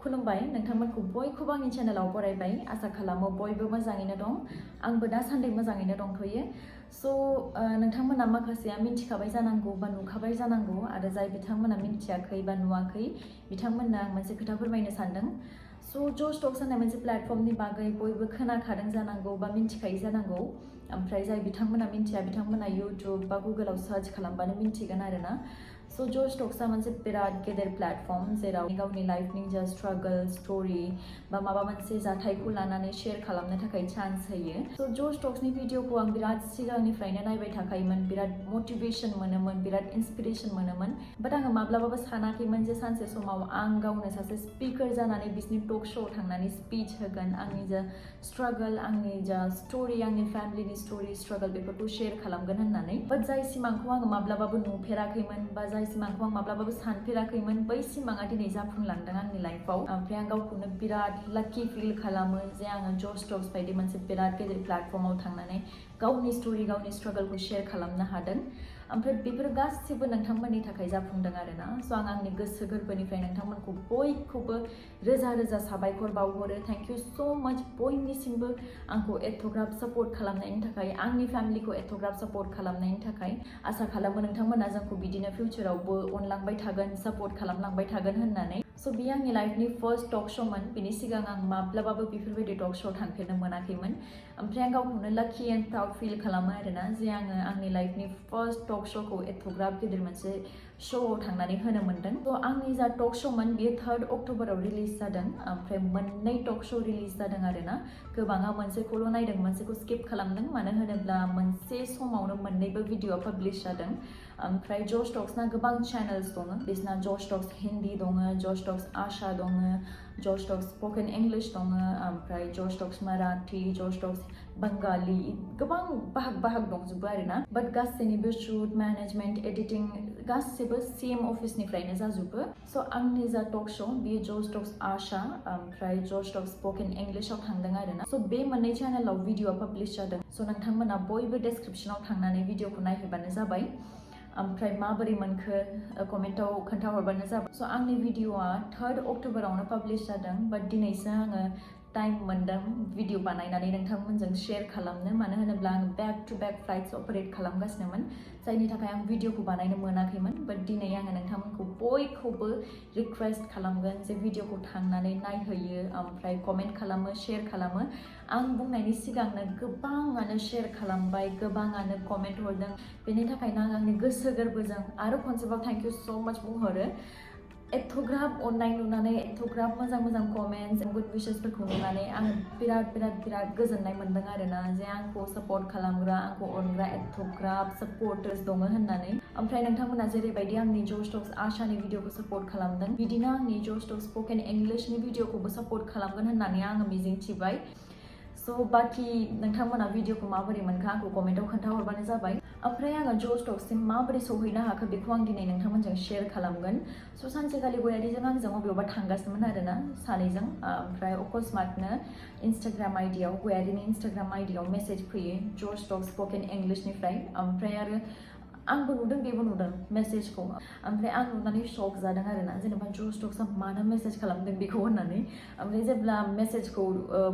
खुलुमबाय नोंथांमोनखौ बयखौबो आंनि चेनेलाव बरायबाय आसा खालामो बयबो मोजाङैनो दं आंबो दासान्दि मोजाङैनो दंथ'यो सो नोंथांमोना माखासेया मिन्थिखाबाय जानांगौ बा नुखाबाय जानांगौ आरो जाय बिथांमोना मिन्थियाखै बा नुवाखै बिथांमोननो आं मोनसे खोथा फोरमायनो सानदों सो ज'श टक्स होननाय मोनसे प्लेटफर्मनि बागै बयबो खोनाखादों जानांगौ बा मिन्थिखायो जानांगौ ओमफ्राय जाय बिथांमोना मिन्थिया बिथांमोना इउट्युब बा गुगोलाव सार्च खालामबानो मिन्थिगोन आरोना सो ज'श टक्सआ मोनसे बिराद गेदेर प्लेटफर्म जेराव गावनि लाइफनि जा स्ट्रागल स्टोरी बा माबा मोनसे जाथायखौ लानानै शेयार खालामनो थाखाय चान्स होयो सो ज'श टक्सनि भिडिअखौ आं बिराद सिगांनिफ्रायनो नायबाय थाखायोमोन बिराद मटिभेशन मोनोमोन बिराद इन्सपिरेशन मोनोमोन बाट आङो माब्लाबाबो सानाखैमोन जे सानसे समाव आं गावनो सासे स्पिकार जानानै बिसोरनि टक श'आव थांनानै स्पिच होगोन आंनि जा स्ट्रागल आंनि जा स्टोरी आंनि फेमिलिनि स्टोरी स्ट्रागल बेफोरखौ शेयार खालामगोन होननानै बाट जाय सिमांखौ आङो माब्लाबाबो नुफेराखैमोन बा जाय सिमांखौ आं माब्लाबाबो सानफेराखैमोन बै सिमाङा दिनै जाफुंलांदों आंनि लाइफआव ओमफ्राय आं गावखौनो बिराद लाकी फिल खालामो जे आङो ज'श टक्स बायदि मोनसे बिराद गेदेर प्लेटफर्माव थांनानै गावनि स्टोरी गावनि स्ट्रागलखौ शेयार खालामनो हादों ओमफ्राय बेफोर गासिबो नोंथांमोननि थाखाय जाफुंदों आरोना सो आं आंनि गोसो गोरबोनिफ्राय नोंथांमोनखौ बयखौबो रोजा रोजा साबायखर बावहरो थैंक यू सो माच बयनिसिमबो आंखौ एथ'ग्राब सापर्ट खालामनायनि थाखाय आंनि फेमिलिखौ एथ'ग्राब सापर्ट खालामनायनि थाखाय आसा खालामो नोंथांमोना जोंखौ बिदिनो फिउचारावबो अनलांबाय थागोन सापर्ट खालामलांबाय थागोन होननानै सो बियो आंनि लाइफनि फर्स्ट टक श'मोन बिनि सिगां आं माब्लाबाबो बेफोरबायदि टक श'आव थांफेरनो मोनाखैमोन ओमफ्राय आं गावखौनो लाकी एन्ड प्राउड फिल खालामो आरोना जे आङो आंनि लाइफनि फर्स्ट टक श'खौ एथ'ग्राब गिदिर मोनसे श'आव थांनानै होनो मोन्दों स' आंनि जा टक श'मोन बियो 3 अक्ट'बराव रिलिज जादों ओमफ्राय मोननै टक श' रिलिज जादों आरोना गोबाङा मोनसेखौल' नायदों मोनसेखौ स्किप खालामदों मानो होनोब्ला मोनसे समावनो मोननैबो भिडिअआ पाब्लिश जादों ओमफ्राय ज'श टक्सना गोबां चेनेल्स दङ बिसना ज'श टक्स हिन्दी दङ ज'श टक्स आशा दङ ज'श टक्स स्पकेन इंलिश दङ ओमफ्राय ज'श टक्स मराठी ज'श टक्स बंगाली गोबां बाहाग दंजोबो आरोना बाट गासैनिबो शुट मेनेजमेन्ट एडिटिं गासैबो सेम अफिसनिफ्रायनो जाजोबो स' आंनि जा टक श' बियो ज'श टक्स आशा ओमफ्राय ज'श टक्स स्पकेन इंलिशआव थांदों आरोना स' बे मोननै चेनेलाव भिडिअआ पाब्लिश जादों स' नोंथांमोना बयबो डेसक्रिपसनाव थांनानै भिडिअखौ नायहैबानो जाबाय ओमफ्राय माबोरै मोनखो कमेन्टआव खोन्थाहरबानो जाबाय स' आंनि भिडिअआ 3 अक्ट'बरावनो पाब्लिश जादों बाट दिनैसो आङो टाइम मोन्दों भिडिअ बानायनानै नोंथांमोनजों शेयार खालामनो मानो होनोब्ला आं बेक टु बेक फ्लाइट्स अपारेट खालामगासिनोमोन जायनि थाखाय आं भिडिअखौ बानायनो मोनाखैमोन बाट दिनै आङो नोंथांमोनखौ बयखौबो रिक्वेस्ट खालामगोन जे भिडिअखौ थांनानै नायहैयो ओमफ्राय कमेन्ट खालामो शेयार खालामो आं बुंनायनि सिगांनो गोबाङानो शेयार खालामबाय गोबाङानो कमेन्ट हरदों बेनि थाखायनो आं आंनि गोसो गोरबोजों आरो खनसेबाव थैंक यू सो माच बुंहरो एथ'ग्राब अननाय नुनानै एथ'ग्राब मोजां मोजां कमेन्ट्स गुड विशेसफोरखौ नुनानै आं बिराद गोजोननाय मोन्दों आरोना जे आंखौ सापर्ट खालामग्रा आंखौ अनग्रा एथ'ग्राब सापर्टार्स दङ होननानै ओमफ्राय नोंथांमोना जेरैबायदि आंनि ज'श टक्स आशानि भिडिअखौ सापर्ट खालामदों बिदिनो आंनि ज'श टक्स स्पकेन इंलिशनि भिडिअखौबो सापर्ट खालामगोन होननानै आङो मिजिंथिबाय स' बाखि नोंथांमोना भिडिअखौ माबोरै मोनखो आंखौ कमेन्टआव खोन्थाहरबानो जाबाय ओमफ्राय आङो ज'श टक्ससिम माबोरै सौहैनो हाखो बेखौ आं दिनै नोंथांमोनजों शेयार खालामगोन स' सानसेखालि गयारिजों आंजों अबेयावबा थांगासिनोमोन आरोना सानैजों ओमफ्राय अकस्मातनो इन्स्टाग्राम आइडियाव गयारिनि इन्स्टाग्राम आइडियाव मेसेज फैयो ज'श टक्स स्पकेन इंलिशनिफ्राय ओमफ्राय आरो आंबो नुदों बेबो नुदों मेसेजखौ ओमफ्राय आं नुनानै शक जादों आरोना जेनेबा ज'श टक्सआ मानो मेसेज खालामदों बेखौ होननानै ओमफ्राय जेब्ला मेसेजखौ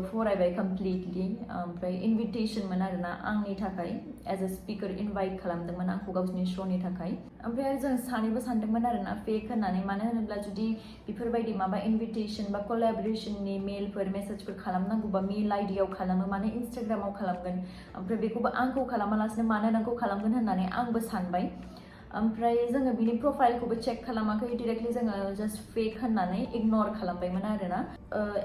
फरायबाय कमप्लिटलि ओमफ्राय इनभिटेसनमोन आरोना आंनि थाखाय एज ए स्पिकार इनभाइट खालामदोंमोन आंखौ गावसिनि श'नि थाखाय ओमफ्राय आरो जों सानैबो सानदोंमोन आरोना फेक होननानै मानो होनोब्ला जुदि बेफोरबायदि माबा इनभिटेसन बा कलाबरेसननि मेलफोर मेसेजफोर खालामनांगौबा मेल आइडियाव खालामो मानो इन्स्टाग्रामाव खालामगोन ओमफ्राय बेखौबो आंखौ खालामालासिनो मानो नोंखौ खालामगोन होननानै आंबो सानबाय ओमफ्राय जोङो बिनि प्रफाइलखौबो चेक खालामाखै डाइरेक्टलि जोङो जास्ट फेक होननानै इगनर खालामबायमोन आरोना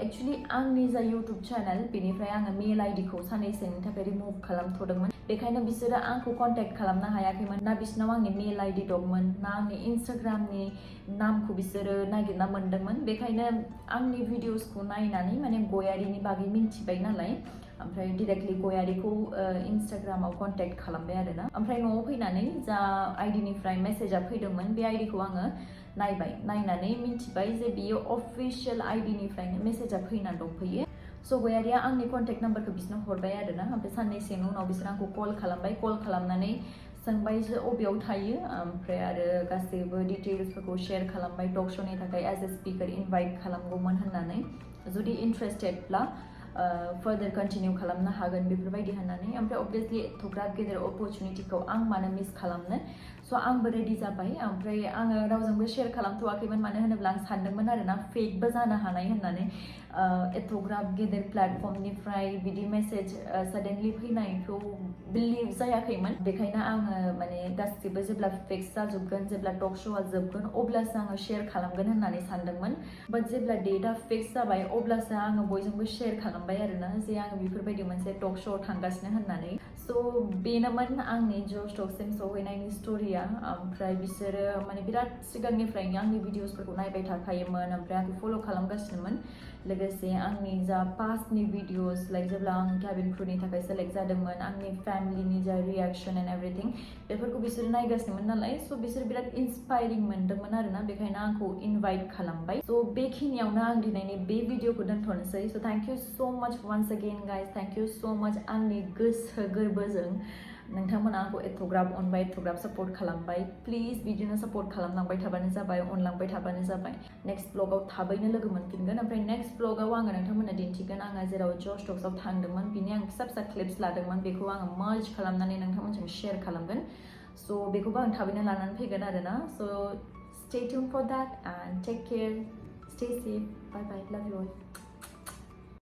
एक्चुअलि आंनि जा इउट्युब चेनेल बेनिफ्राय आङो मेल आइडिखौ साननैसोनि थाखाय रिमुभ खालामथ'दोंमोन बेखायनो बिसोरो आंखौ कन्टेक्ट खालामनो हायाखैमोन ना बिसोरनाव आंनि मेल आइडि दंमोन ना आंनि इन्स्टाग्रामनि नामखौ बिसोरो नागिरना मोन्दोंमोन बेखायनो आंनि भिडिअसखौ नायनानै माने गयारिनि बागै मिन्थिबाय नालाय ओमफ्राय डाइरेक्टलि गयारिखौ इन्स्टाग्रामाव कन्टेक्ट खालामबाय आरोना ओमफ्राय न'आव फैनानै जा आइडिनिफ्राय मेसेजआ फैदोंमोन बे आइडिखौ आङो नायनानै मिन्थिबाय जे बियो अफिसियेल आइडिनिफ्रायनो मेसेजआ फैनानै दंफैयो स' गयारिया आंनि कन्टेक्ट नाम्बारखौ बिसोरनो हरबाय आरोना ओमफ्राय साननैसोनि उनाव बिसोर आंखौ कल खालामबाय कल खालामनानै सोंबाय जे अबेयाव थायो ओमफ्राय आरो गासैबो डिटेल्सफोरखौ शेयार खालामबाय टक श'नि थाखाय एज ए स्पिकार इनभाइट खालामगौमोन होननानै जुदि इन्टारेस्टेडब्ला फार्दार कन्टिनिउ खालामनो हागोन बेफोरबायदि होननानै ओमफ्राय अबभियासलि एथ'ग्राब गेदेर अपरचुनिटिखौ आं मानो मिस खालामनो स' आंबो रेडि जाबाय ओमफ्राय आङो रावजोंबो शेयार खालामथ'वाखैमोन मानो होनोब्ला आं सानदोंमोन आरोना फेकबो जानो हानाय होननानै एथ'ग्राब गेदेर प्लेटफर्मनिफ्राय बिदि मेसेज साडेनलि फैनायखौ बिलिभ जायाखैमोन बेखायनो आङो माने गासिबो जेब्ला फिक्स जाजोबगोन जेब्ला टक श'आ जोबगोन अब्लासो आङो शेयार खालामगोन होननानै सानदोंमोन बाट जेब्ला डेटआ फिक्स जाबाय अब्लासो आङो बयजोंबो शेयार खालामबाय आरोना जे आङो बेफोरबायदि मोनसे टक श'आव थांगासिनो होननानै स' बेनोमोन आंनि जज टकसिम सहैनायनि स्ट'रिया ओमफ्राय बिसोरो माने बिराद सिगांनिफ्रायनो आंनि भिडिअसफोरखौ नायबाय थाखायोमोन ओमफ्राय आंखौ फल' खालामगासिनोमोन लोगोसे आंनि जा पास्टनि भिडिअस लाइक जेब्ला आं केबिन क्रुनि थाखाय सेलेक्ट जादोंमोन आंनि फेमिलिनि जा रिएक्सन एन्ड एभ्रिथिं बेफोरखौ बिसोरो नायगासिनोमोन नालाय स' बिसोर बिराद इन्सपायरिं मोनदोंमोन आरोना बेखायनो आंखौ इनभाइट खालामबाय स' बेखिनियावनो आं दिनैनि बे भिडिअखौ दोनथ'नोसै स' thank you so' much once again guys thank you so' much आंनि गोसो गोरबोजों नोंथांमोना आंखौ एथ'ग्राब अनबाय एथ'ग्राब सापर्ट खालामबाय प्लिज बिदिनो सापर्ट खालामलांबाय थाबानो जाबाय अनलांबाय थाबानो जाबाय नेक्स्ट ब्लगाव थाबैनो लोगो मोनफिनगोन ओमफ्राय नेक्स्ट ब्लगाव आङो नोंथांमोननो दिन्थिगोन आङो जेराव जज टक्सआव थांदोंमोन बिनि आं फिसा फिसा क्लिप्स लादोंमोन बेखौ आङो मार्ज खालामनानै नोंथांमोनजों शेयार खालामगोन स' बेखौबो आं थाबैनो लानानै फैगोन आरोना स' stay tuned for that and take care stay safe bye bye love you all